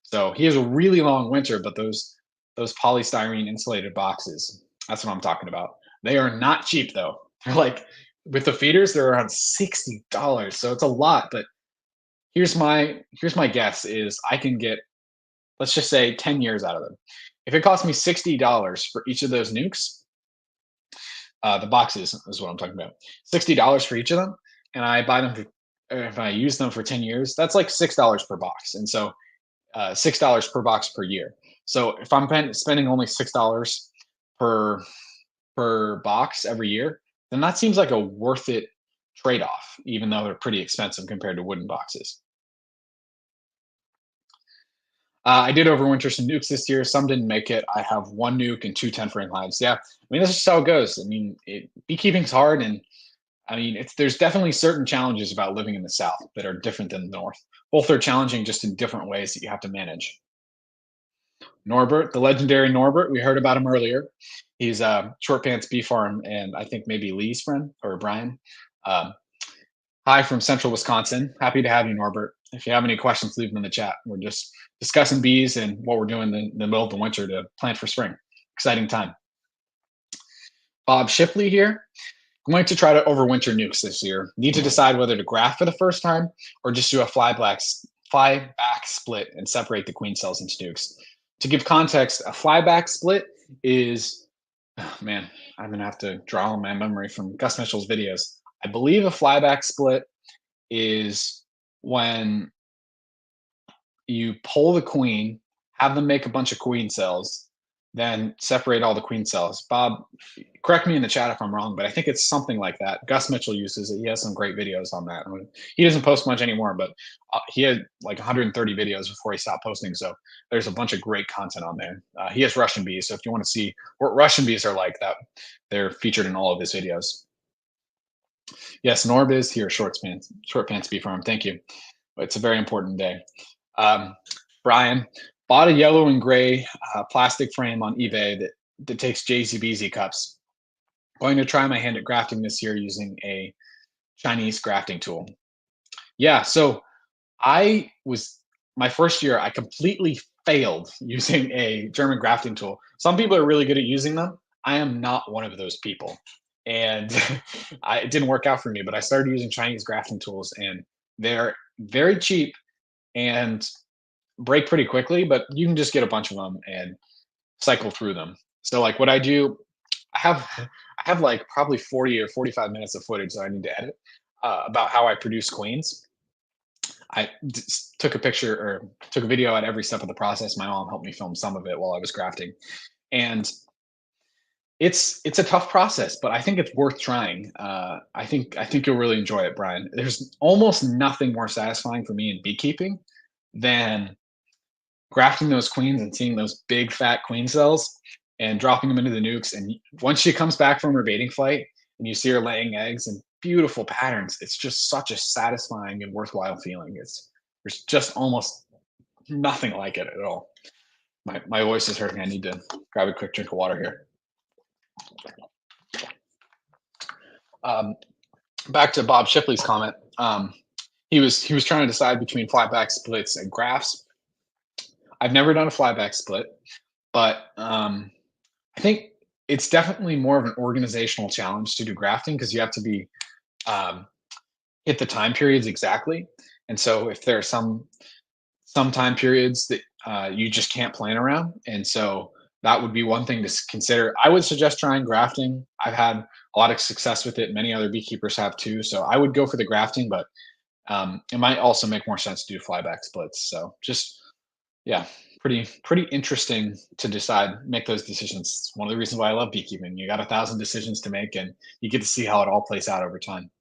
So he has a really long winter, but those polystyrene insulated boxes, that's what I'm talking about. They are not cheap though. They're like, with the feeders, they're around $60. So it's a lot, but here's my guess is I can get, let's just say 10 years out of them. If it costs me $60 for each of those nukes, the boxes is what I'm talking about. $60 for each of them, and I buy them if I use them for 10 years, that's like $6 per box. And so $6 per box per year. So if I'm spending only $6 per box every year, then that seems like a worth it trade-off, even though they're pretty expensive compared to wooden boxes. I did overwinter some nukes this year. Some didn't make it. I have one nuke and two 10-frame hives. Yeah, I mean, that's just how it goes. I mean, beekeeping's hard, and I mean, there's definitely certain challenges about living in the South that are different than the North. Both are challenging just in different ways that you have to manage. Norbert, the legendary Norbert, we heard about him earlier. He's Short Pants Bee Farm, and I think maybe Lee's friend or Brian. Um, Hi from Central Wisconsin. Happy to have you, Norbert. If you have any questions, leave them in the chat. We're just discussing bees and what we're doing in the middle of the winter to plan for spring. Exciting time. Bob Shipley here. I'm going to try to overwinter nukes this year. Need to decide whether to graft for the first time or just do a flyback split and separate the queen cells into nukes. To give context, a flyback split is, oh man, I'm going to have to draw on my memory from Gus Mitchell's videos. I believe a flyback split is when you pull the queen, have them make a bunch of queen cells, then separate all the queen cells. Bob, correct me in the chat if I'm wrong, but I think it's something like that. Gus Mitchell uses it. He has some great videos on that. He doesn't post much anymore, but he had like 130 videos before he stopped posting. So there's a bunch of great content on there. He has Russian bees. So if you want to see what Russian bees are like, that they're featured in all of his videos. Yes, Norb is here. Short pants bee farm. Thank you. It's a very important day. Um, Brian bought a yellow and gray plastic frame on eBay that takes JCBZ cups. Going to try my hand at grafting this year using a Chinese grafting tool. Yeah, so I was my first year, I completely failed using a German grafting tool. Some people are really good at using them. I am not one of those people. And it didn't work out for me, but I started using Chinese grafting tools and they're very cheap and break pretty quickly, but you can just get a bunch of them and cycle through them. So like what I do, I have like probably 40 or 45 minutes of footage that I need to edit about how I produce queens. Took a picture or took a video at every step of the process. My mom helped me film some of it while I was grafting, and it's a tough process, but I think it's worth trying. I think you'll really enjoy it, Brian. There's almost nothing more satisfying for me in beekeeping than grafting those queens and seeing those big fat queen cells and dropping them into the nukes. And once she comes back from her mating flight and you see her laying eggs and beautiful patterns, it's just such a satisfying and worthwhile feeling. There's just almost nothing like it at all. My voice is hurting. I need to grab a quick drink of water here. Um, Back to Bob Shipley's comment. He was trying to decide between flyback splits and grafts. I've never done a flyback split, but I think it's definitely more of an organizational challenge to do grafting because you have to be hit the time periods exactly. And so if there are some time periods that you just can't plan around, and so that would be one thing to consider. I would suggest trying grafting. I've had a lot of success with it. Many other beekeepers have too. So I would go for the grafting, but it might also make more sense to do flyback splits. So just yeah, pretty interesting to decide, make those decisions. It's one of the reasons why I love beekeeping. You got 1,000 decisions to make, and you get to see how it all plays out over time.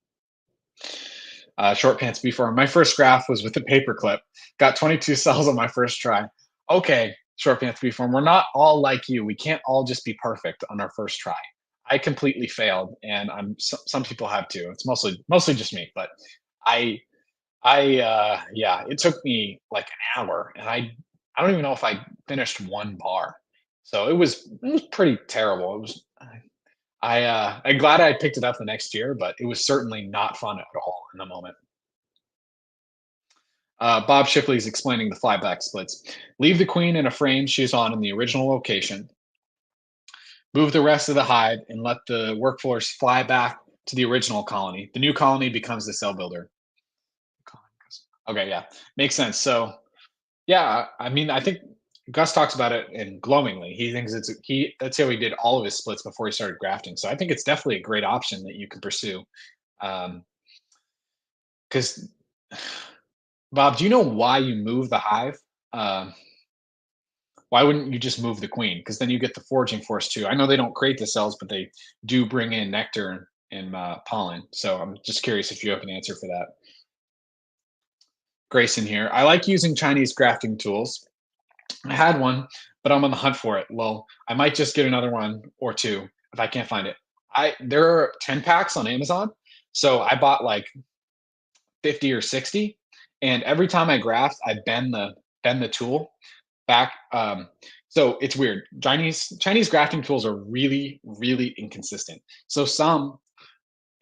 Short pants before my first graph was with the paperclip. Got 22 cells on my first try. Okay, short pants before. We're not all like you. We can't all just be perfect on our first try. I completely failed, and some people have too. It's mostly just me, but I yeah, it took me like an hour, and I don't even know if I finished one bar. So it was pretty terrible. It was I'm glad I picked it up the next year, but it was certainly not fun at all in the moment. Bob Shipley is explaining the flyback splits. Leave the queen in a frame she's on in the original location. Move the rest of the hive and let the workforce fly back to the original colony. The new colony becomes the cell builder. Okay, yeah, makes sense. So yeah, I mean, I think Gus talks about it in glowingly. He thinks that's how he did all of his splits before he started grafting. So I think it's definitely a great option that you can pursue. Because Bob, do you know why you move the hive? Um, why wouldn't you just move the queen? Because then you get the foraging force too. I know they don't create the cells, but they do bring in nectar and pollen. So I'm just curious if you have an answer for that. Grayson here. I like using Chinese grafting tools. I had one, but I'm on the hunt for it. Well, I might just get another one or two if I can't find it. There are 10 packs on Amazon. So I bought like 50 or 60. And every time I graft, I bend the tool back. So it's weird. Chinese grafting tools are really, really inconsistent. So some,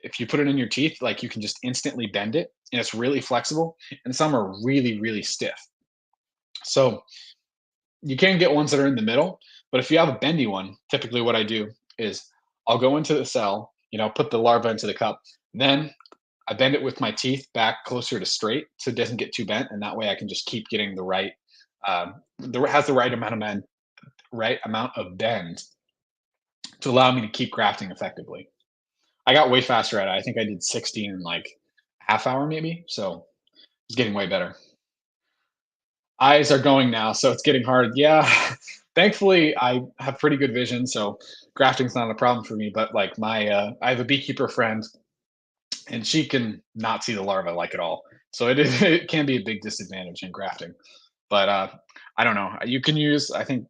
if you put it in your teeth, like you can just instantly bend it and it's really flexible. And some are really, really stiff. So you can get ones that are in the middle, but if you have a bendy one, typically what I do is I'll go into the cell, put the larva into the cup, then I bend it with my teeth back closer to straight so it doesn't get too bent, and that way I can just keep getting the right, has the right amount of bend to allow me to keep grafting effectively. I got way faster at it. I think I did 60 in like half hour maybe, so it's getting way better. Eyes are going now, so it's getting hard. Yeah, Thankfully, I have pretty good vision, so grafting's not a problem for me. But like I have a beekeeper friend, and she can not see the larva like at all. So it is it can be a big disadvantage in grafting. But I don't know. You can use I think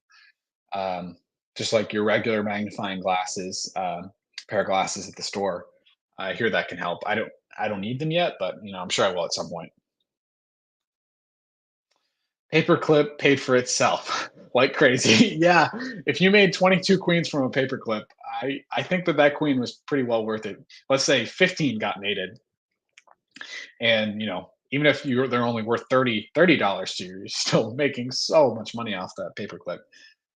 um, just like your regular magnifying glasses, pair of glasses at the store. I hear that can help. I don't need them yet, but I'm sure I will at some point. Paperclip paid for itself like crazy. Yeah, if you made 22 queens from a paperclip, I think that queen was pretty well worth it. Let's say 15 got mated, and even if they're only worth $30 to you, you're still making so much money off that paperclip.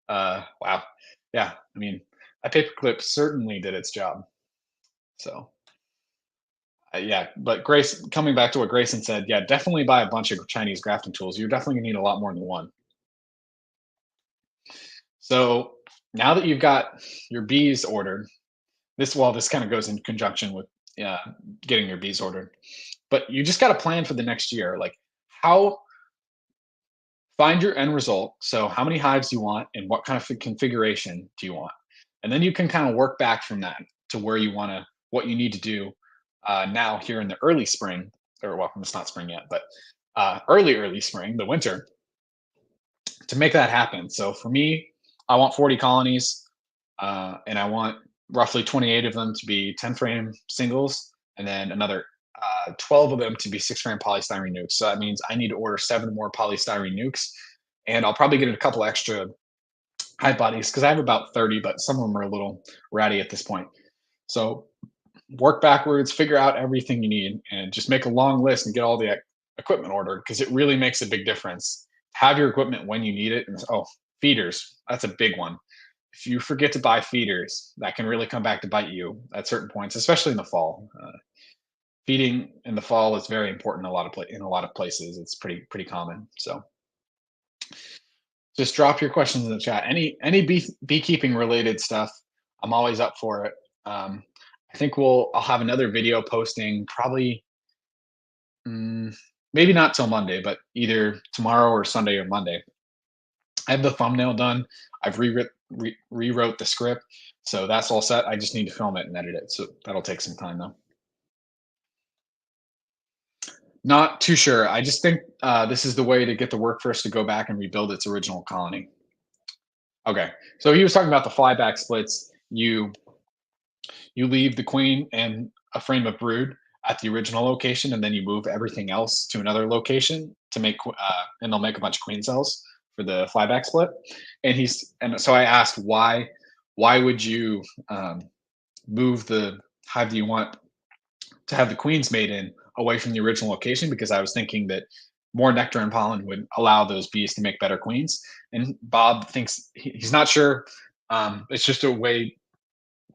Wow, yeah. I mean, that paperclip certainly did its job. So yeah, but Grace, coming back to what Grayson said, yeah, definitely buy a bunch of Chinese grafting tools. You're definitely gonna need a lot more than one. So now that you've got your bees ordered, this kind of goes in conjunction with uh, getting your bees ordered. But you just got to plan for the next year, like how find your end result. So how many hives do you want, and what kind of configuration do you want, and then you can kind of work back from that to where you want to, what you need to do now here in the early spring, or well, it's not spring yet, but early spring, the winter, to make that happen. So for me, I want 40 colonies, and I want roughly 28 of them to be 10 frame singles, and then another 12 of them to be 6 frame polystyrene nukes. So that means I need to order 7 more polystyrene nukes, and I'll probably get a couple extra hive bodies because I have about 30, but some of them are a little ratty at this point. So work backwards, figure out everything you need, and just make a long list and get all the equipment ordered because it really makes a big difference. Have your equipment when you need it. And oh, feeders, that's a big one. If you forget to buy feeders, that can really come back to bite you at certain points, especially in the fall. Feeding in the fall is very important in a lot of places. It's pretty common. So just drop your questions in the chat. Any beekeeping related stuff, I'm always up for it. I think I'll have another video posting probably mm, maybe not till Monday, but either tomorrow or Sunday or Monday. I have the thumbnail done. I've rewrote the script, so that's all set. I just need to film it and edit it, so that'll take some time though. Not too sure. I just think this is the way to get the workforce to go back and rebuild its original colony. Okay, so he was talking about the flyback splits. You leave the queen and a frame of brood at the original location, and then you move everything else to another location to make, and they'll make a bunch of queen cells for the flyback split. And so I asked why would you move the hive that you want to have the queens made in away from the original location? Because I was thinking that more nectar and pollen would allow those bees to make better queens. And Bob thinks he's not sure. It's just a way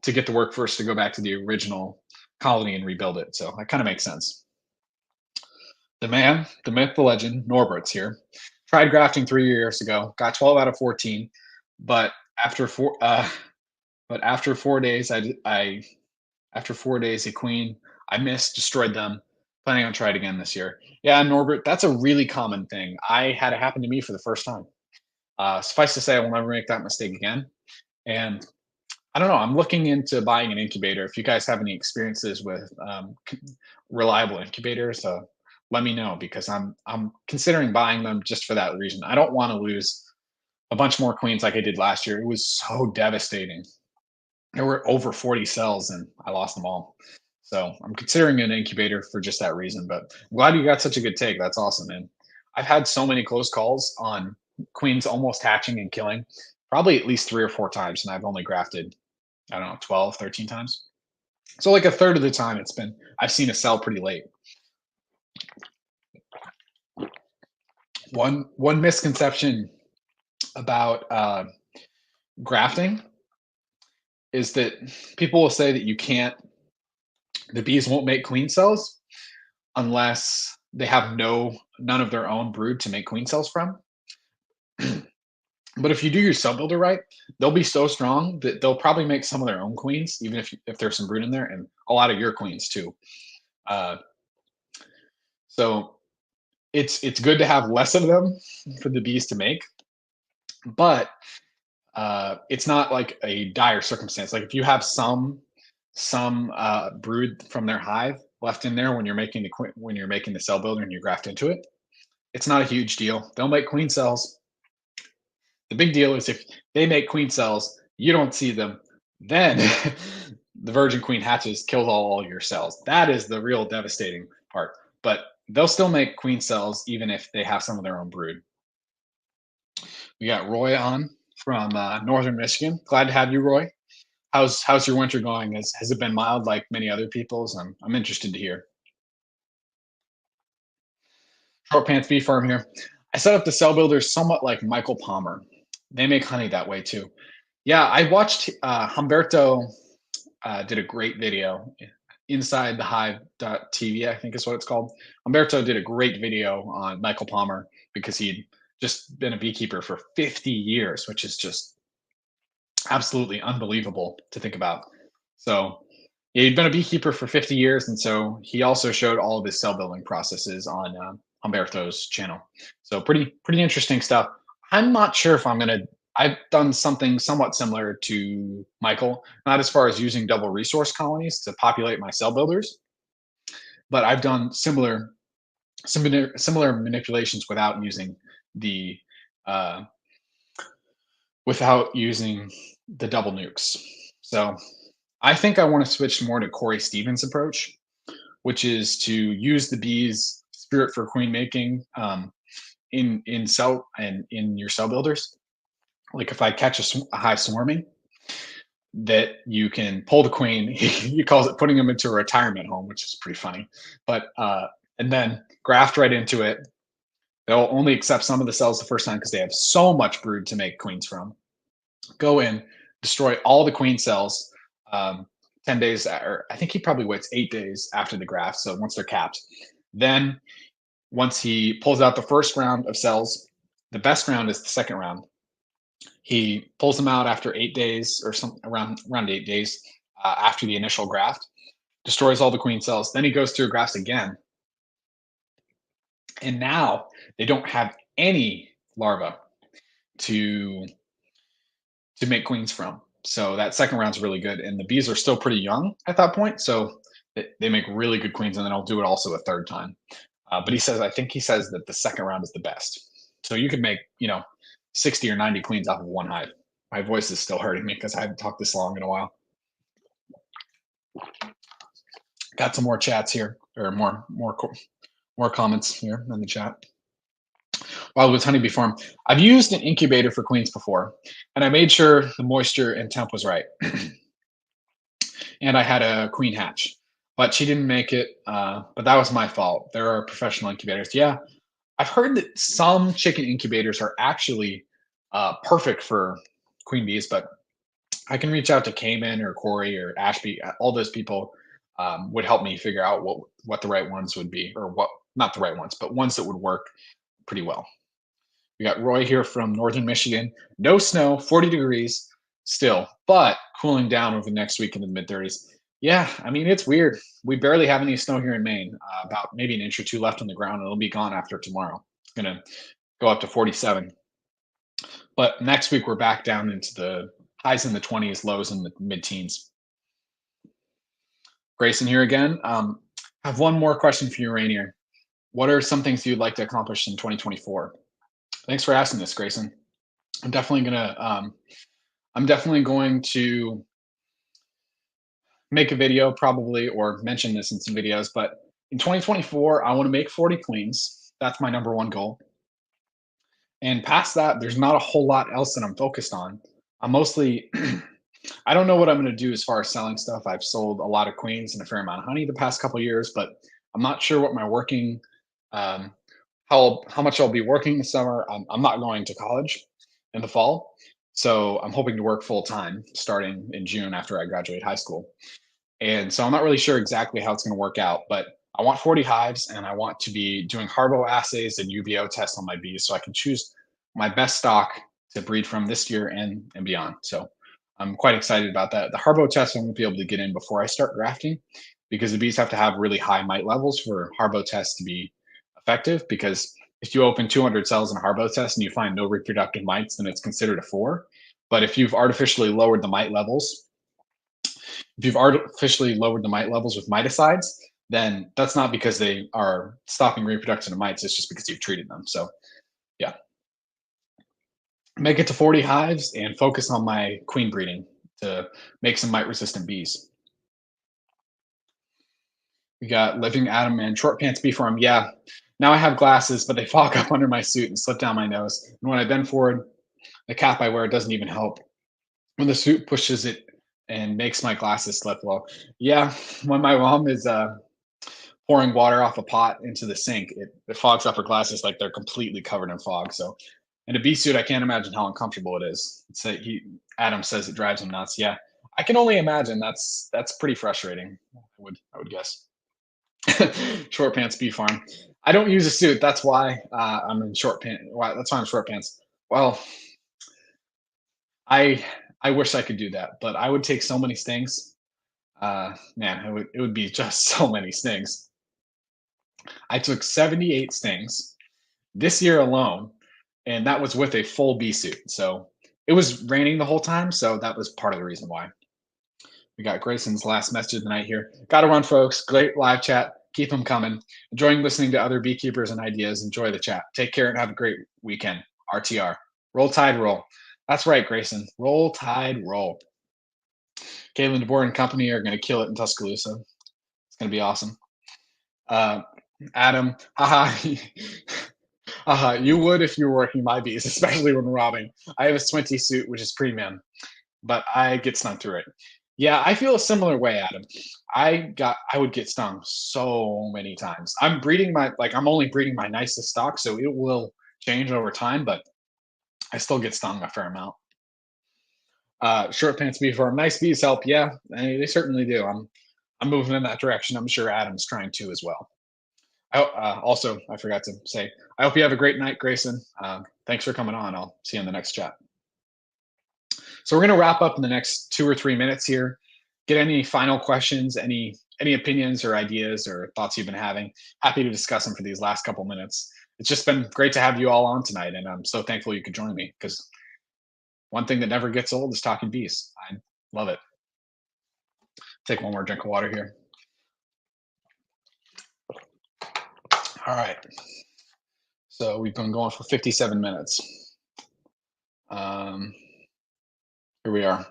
to get the workforce to go back to the original colony and rebuild it. So that kind of makes sense. The man, the myth, the legend, Norbert's here. Tried grafting 3 years ago, got 12 out of 14, but after four, but after 4 days, after 4 days, a queen I missed, destroyed them. Planning on trying it again this year. Yeah, Norbert, that's a really common thing. I had it happen to me for the first time. Suffice to say, I will never make that mistake again. And I don't know. I'm looking into buying an incubator. If you guys have any experiences with reliable incubators, let me know because I'm considering buying them just for that reason. I don't want to lose a bunch more queens like I did last year. It was so devastating. There were over 40 cells and I lost them all. So I'm considering an incubator for just that reason. But I'm glad you got such a good take. That's awesome, man. I've had so many close calls on queens almost hatching and killing, probably at least 3 or 4 times, and I've only grafted, I don't know, 12, 13 times. So like a third of the time I've seen a cell pretty late. One misconception about grafting is that people will say that the bees won't make queen cells unless they have none of their own brood to make queen cells from. But if you do your sub builder right, they'll be so strong that they'll probably make some of their own queens, even if there's some brood in there, and a lot of your queens too. Uh, so it's good to have less of them for the bees to make, but it's not like a dire circumstance. Like if you have some brood from their hive left in there when you're making when you're making the cell builder and you graft into it, it's not a huge deal. They'll make queen cells. The big deal is if they make queen cells, you don't see them, then the virgin queen hatches, kills all your cells. That is the real devastating part. But they'll still make queen cells even if they have some of their own brood. We got Roy on from northern Michigan. Glad to have you, Roy. How's your winter going? Has it been mild like many other people's? I'm interested to hear. Short Pants Bee Farm here. I set up the cell builders somewhat like Michael Palmer. They make honey that way too. Yeah, I watched Humberto did a great video, Inside the Hive.tv, I think is what it's called. Humberto did a great video on Michael Palmer because he'd just been a beekeeper for 50 years, which is just absolutely unbelievable to think about. So yeah, he'd been a beekeeper for 50 years, and so he also showed all of his cell building processes on Humberto's channel. So pretty interesting stuff. I'm not sure if I'm gonna. I've done something somewhat similar to Michael, not as far as using double resource colonies to populate my cell builders, but I've done similar manipulations the uh, without using the double nukes. So I think I want to switch more to Corey Stevens' approach, which is to use the bees' spirit for queen making in your cell builders. Like if I catch a hive swarming, that you can pull the queen. He calls it putting them into a retirement home, which is pretty funny. But and then graft right into it. They'll only accept some of the cells the first time because they have so much brood to make queens from. Go in, destroy all the queen cells. 10 days, or I think he probably waits 8 days after the graft. So once they're capped, then once he pulls out the first round of cells, the best round is the second round. He pulls them out after 8 days or some around 8 days after the initial graft, destroys all the queen cells. Then he goes through grafts again, and now they don't have any larvae to make queens from. So that second round's really good, and the bees are still pretty young at that point, so they make really good queens, and then I'll do it also a third time. But I think he says that the second round is the best. So you could make 60 or 90 queens off of one hive. My voice is still hurting me because I haven't talked this long in a while. Got some more chats here, or more comments here in the chat. Wildwoods Honey Bee Farm. I've used an incubator for queens before, and I made sure the moisture and temp was right. And I had a queen hatch, but she didn't make it. But that was my fault. There are professional incubators. Yeah, I've heard that some chicken incubators are actually perfect for queen bees, but I can reach out to Cayman or Corey or Ashby. All those people would help me figure out what the right ones would be, or what not the right ones, but ones that would work pretty well. We got Roy here from northern Michigan. No snow, 40 degrees still, but cooling down over the next week in the mid 30s. Yeah, I mean, it's weird. We barely have any snow here in Maine, about maybe an inch or two left on the ground, and it'll be gone after tomorrow. It's going to go up to 47. But next week, we're back down into the highs in the 20s, lows in the mid teens. Grayson here again. I have one more question for you, Rainier. What are some things you'd like to accomplish in 2024? Thanks for asking this, Grayson. I'm definitely going to make a video probably, or mention this in some videos, but in 2024, I want to make 40 queens. That's my number one goal. And past that, there's not a whole lot else that I'm focused on. I'm mostly, I don't know what I'm going to do as far as selling stuff. I've sold a lot of queens and a fair amount of honey the past couple of years, but I'm not sure what my working, how much I'll be working this summer. I'm not going to college in the fall, so I'm hoping to work full time starting in June after I graduate high school. And so I'm not really sure exactly how it's going to work out, but I want 40 hives, and I want to be doing Harbo assays and UBO tests on my bees so I can choose my best stock to breed from this year and beyond. So I'm quite excited about that. The Harbo test I won't be able to get in before I start grafting, because the bees have to have really high mite levels for Harbo tests to be effective. Because if you open 200 cells in a Harbo test and you find no reproductive mites, then it's considered a 4. But if you've artificially lowered the mite levels with miticides, then that's not because they are stopping reproduction of mites. It's just because you've treated them. So yeah, make it to 40 hives and focus on my queen breeding to make some mite resistant bees. We got Living Adam and Short Pants Bee Farm. Yeah, now I have glasses, but they fog up under my suit and slip down my nose. And when I bend forward, the cap I wear doesn't even help. When the suit pushes it and makes my glasses slip low. Yeah, when my mom is pouring water off a pot into the sink, it fogs up her glasses like they're completely covered in fog. So, in a bee suit, I can't imagine how uncomfortable it is. Adam says it drives him nuts. Yeah, I can only imagine. That's pretty frustrating. I would guess. Short pants bee farm. I don't use a suit. That's why I'm in short pants. That's why I'm short pants. Well, I I wish I could do that, but I would take so many stings. Man, it would be just so many stings. I took 78 stings this year alone, and that was with a full bee suit. So it was raining the whole time, so that was part of the reason why. We got Grayson's last message of the night here. Got to run, folks. Great live chat. Keep them coming. Enjoying listening to other beekeepers and ideas. Enjoy the chat. Take care and have a great weekend. RTR. Roll Tide, roll. That's right, Grayson. Roll Tide, roll. Caitlin DeBoer and company are going to kill it in Tuscaloosa. It's going to be awesome. Adam, haha, you would if you were working my bees, especially when robbing. I have a Swinty suit, which is premium, but I get stung through it. Yeah, I feel a similar way, Adam. I would get stung so many times. I'm only breeding my nicest stock, so it will change over time, but I still get stung a fair amount. Short pants bee farm, nice bees help. Yeah, they certainly do. I'm moving in that direction. I'm sure Adam's trying to as well. Also, I forgot to say, I hope you have a great night, Grayson. Thanks for coming on. I'll see you in the next chat. So we're going to wrap up in the next 2 or 3 minutes here. Get any final questions, any opinions or ideas or thoughts you've been having. Happy to discuss them for these last couple minutes. It's just been great to have you all on tonight, and I'm so thankful you could join me because one thing that never gets old is talking bees. I love it. Take one more drink of water here. All right. So we've been going for 57 minutes. Here we are.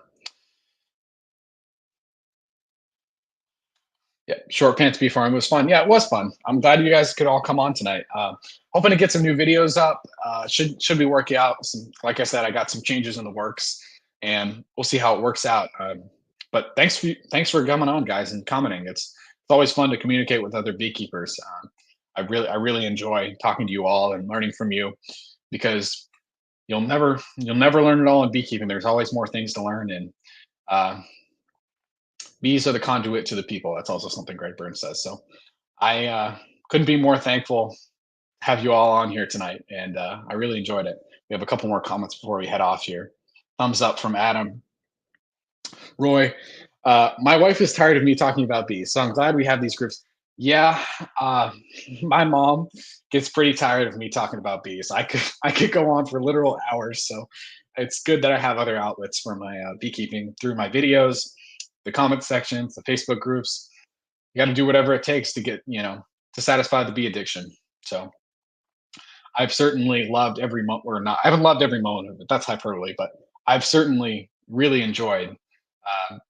Yeah, short pants bee farm was fun. Yeah, it was fun. I'm glad you guys could all come on tonight. Hoping to get some new videos up. Should be working out. Like I said, I got some changes in the works, and we'll see how it works out. But thanks for coming on, guys, and commenting. It's always fun to communicate with other beekeepers. I really enjoy talking to you all and learning from you because you'll never learn it all in beekeeping. There's always more things to learn, and bees are the conduit to the people. That's also something Greg Burns says. So I couldn't be more thankful to have you all on here tonight, and I really enjoyed it. We have a couple more comments before we head off here. Thumbs up from Adam. Roy, my wife is tired of me talking about bees, so I'm glad we have these groups. Yeah, my mom gets pretty tired of me talking about bees. I could go on for literal hours, so it's good that I have other outlets for my beekeeping through my videos, the comment sections, the Facebook groups. You got to do whatever it takes to get to satisfy the bee addiction. So I've certainly loved every moment, or not. I haven't loved every moment of it. That's hyperbole, but I've certainly really enjoyed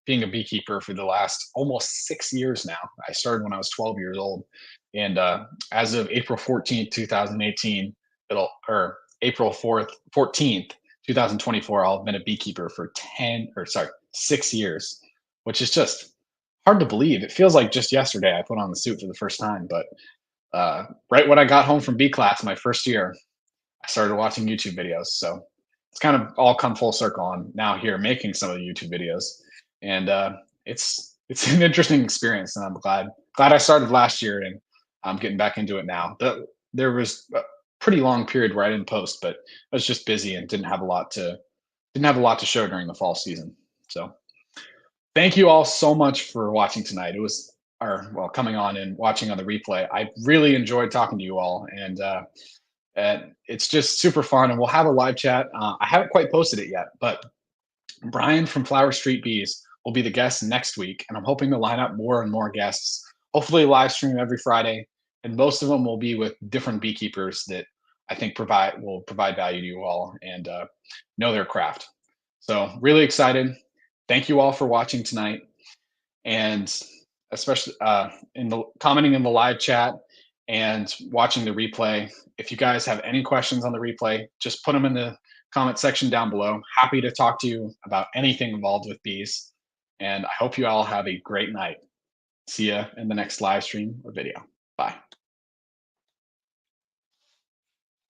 being a beekeeper for the last almost 6 years now. I started when I was 12 years old, and as of April 14th, 2018, or April 14th, 2024, I'll have been a beekeeper for 6 years, which is just hard to believe. It feels like just yesterday I put on the suit for the first time, but right when I got home from bee class my first year, I started watching YouTube videos. So it's kind of all come full circle. I'm now here making some of the YouTube videos, and it's an interesting experience, and I'm glad I started last year, and I'm getting back into it now. There was a pretty long period where I didn't post, but I was just busy and didn't have a lot to show during the fall season. So thank you all so much for watching tonight. Coming on and watching on the replay. I really enjoyed talking to you all, and it's just super fun. And we'll have a live chat. I haven't quite posted it yet, but Brian from Flower Street Bees will be the guest next week, and I'm hoping to line up more and more guests. Hopefully, live stream every Friday, and most of them will be with different beekeepers that I think provide value to you all and know their craft. So, really excited. Thank you all for watching tonight, and especially in the commenting in the live chat and watching the replay. If you guys have any questions on the replay, just put them in the comment section down below. Happy to talk to you about anything involved with bees. And I hope you all have a great night. See you in the next live stream or video. Bye.